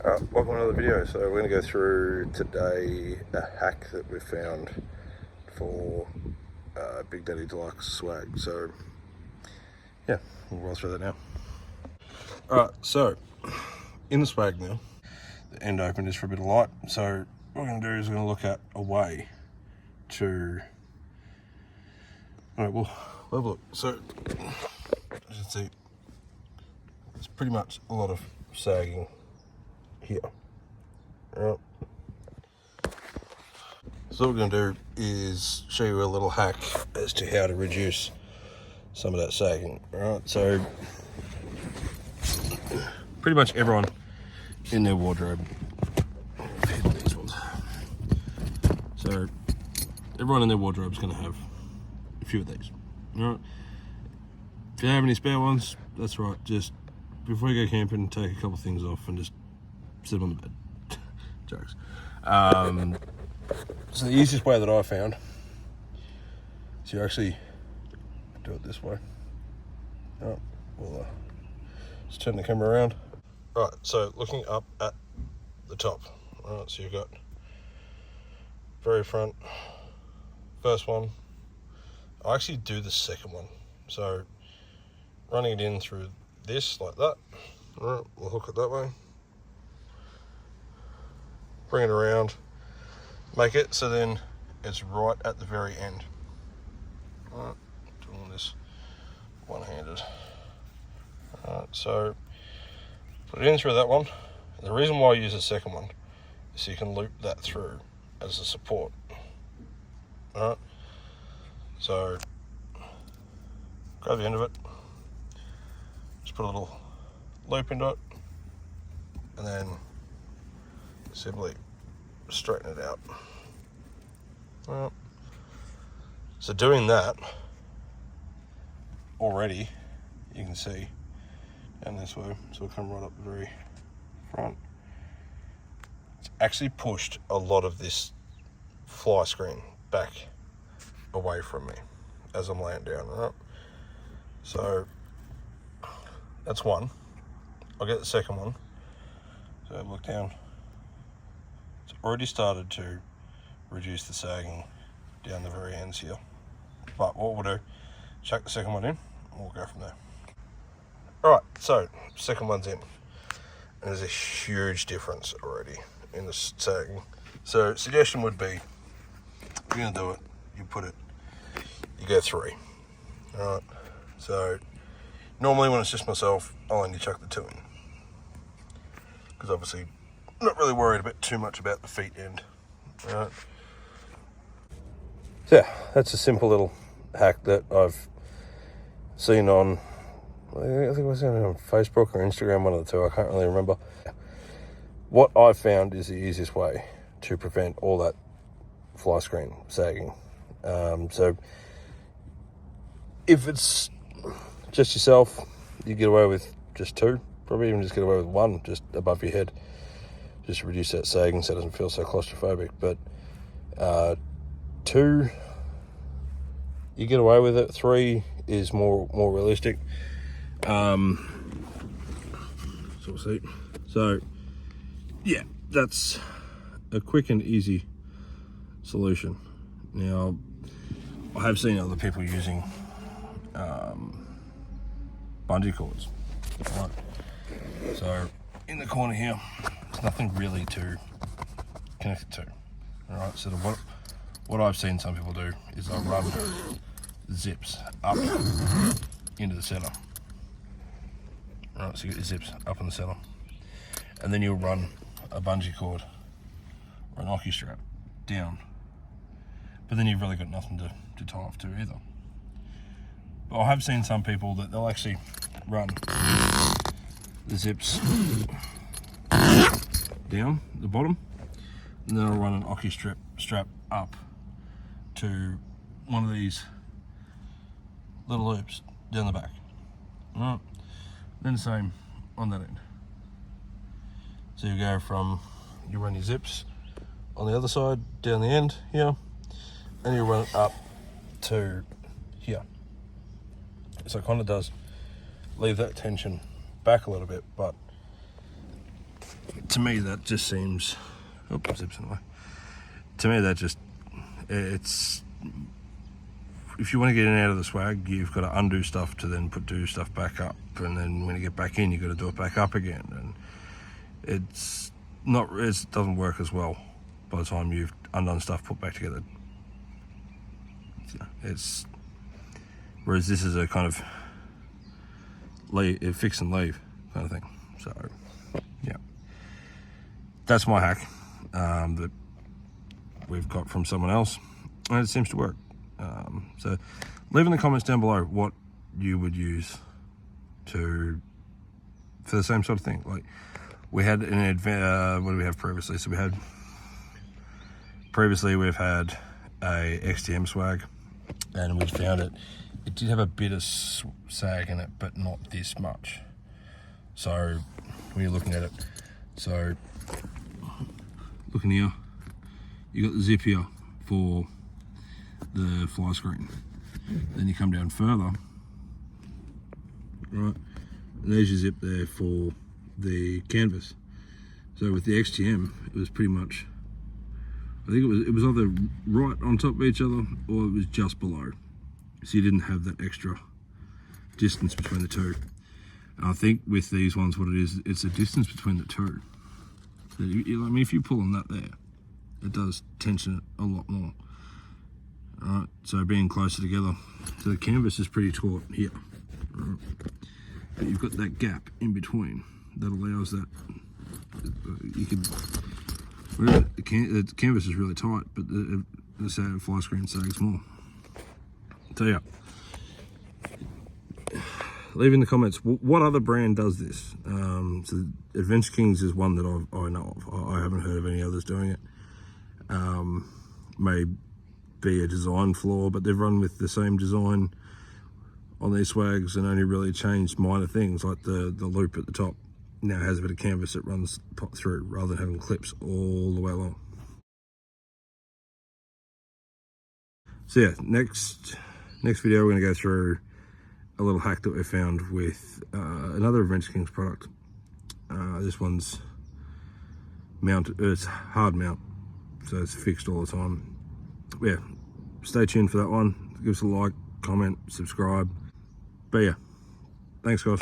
Welcome to another video. So we're going to go through today a hack that we found for Big Daddy Deluxe swag. So yeah, we'll roll through that now. Alright, so in the swag now, the end open is for a bit of light. So what we're going to do is we're going to look at a way to... Alright, we'll have a look. So as you can see, it's pretty much a lot of sagging here. Right. So what we're going to do is show you a little hack as to how to reduce some of that sagging. Right. So pretty much everyone in their wardrobe, these ones. So everyone in their wardrobe is going to have a few of these. Right. If you have any spare ones, that's right. Just before you go camping, take a couple things off and just sit on the bed. Jokes. So the easiest way that I found is you actually do it this way. Oh, we'll just turn the camera around. Right, so looking up at the top. Right, so you've got very front, first one. I actually do the second one. So running it in through this like that. All right, we'll hook it that way. Bring it around, make it so then it's right at the very end. All right, doing this one-handed. All right, so put it in through that one. The reason why I use the second one is so you can loop that through as a support. All right, so grab the end of it, just put a little loop into it, and then simply straighten it out. Well, so doing that already, you can see down this way, so we'll come right up the very front. It's actually pushed a lot of this fly screen back away from me as I'm laying down, right? So that's one. I'll get the second one. So look down. It's already started to reduce the sagging down the very ends here. But what we'll do, chuck the second one in, and we'll go from there. Alright, so second one's in. And there's a huge difference already in the sagging. So suggestion would be, if you're gonna do it, you go 3. Alright, so normally when it's just myself, I'll only chuck the 2 in. Because obviously, I'm not really worried too much about the feet end. Right. So yeah, that's a simple little hack that I've seen on, I think it was on Facebook or Instagram, one of the two, I can't really remember. What I've found is the easiest way to prevent all that fly screen sagging. So if it's just yourself, you get away with just 2. Probably even just get away with 1 just above your head, just to reduce that sagging so it doesn't feel so claustrophobic. But 2, you get away with it. 3 is more realistic. So we'll see. So yeah, that's a quick and easy solution. Now I have seen other people using bungee cords. Right. So in the corner here, there's nothing really to connect it to. All right. So what I've seen some people do is they'll run zips up into the center. All right. So you get your zips up in the center, and then you'll run a bungee cord or an hockey strap down. But then you've really got nothing to tie off to either. But I have seen some people that they'll actually run the zips down the bottom, and then I'll run an hockey strap up to one of these little loops down the back. Alright, then the same on that end. So you go from, you run your zips on the other side down the end here, and you run it up to here. So it kind of does leave that tension back a little bit, but to me that just seems, oops, zips in the way. To me that just, it's, if you want to get in and out of the swag, you've got to undo stuff to then do stuff back up, and then when you get back in, you've got to do it back up again, and it doesn't work as well by the time you've undone stuff put back together. Whereas this is a kind of fix and leave kind of thing. So yeah, that's my hack that we've got from someone else, and it seems to work. So leave in the comments down below what you would use for the same sort of thing. Like we had what do we have previously? So we've had a XTM swag, and we found it did have a bit of sag in it, but not this much. So when you're looking at it, so looking here, you got the zip here for the fly screen. Then you come down further, right, and there's your zip there for the canvas. So with the XTM, it was pretty much, I think it was either right on top of each other or it was just below. So you didn't have that extra distance between the two. And I think with these ones, what it is, it's a distance between the two. So I mean, if you pull on that there, it does tension it a lot more. Alright, so being closer together. So the canvas is pretty taut here. Right. But you've got that gap in between that allows that. You can. The canvas is really tight, but the fly screen sags more. So yeah, leave in the comments what other brand does this. So Adventure Kings is one that I know of. I haven't heard of any others doing it. May be a design flaw, but they've run with the same design on these swags and only really changed minor things, like the loop at the top now has a bit of canvas that runs through rather than having clips all the way along. So yeah, next video we're going to go through a little hack that we found with another Adventure Kings product. This one's mounted, it's hard mount, so it's fixed all the time. Yeah, stay tuned for that one. Give us a like, comment, subscribe. But yeah, thanks guys.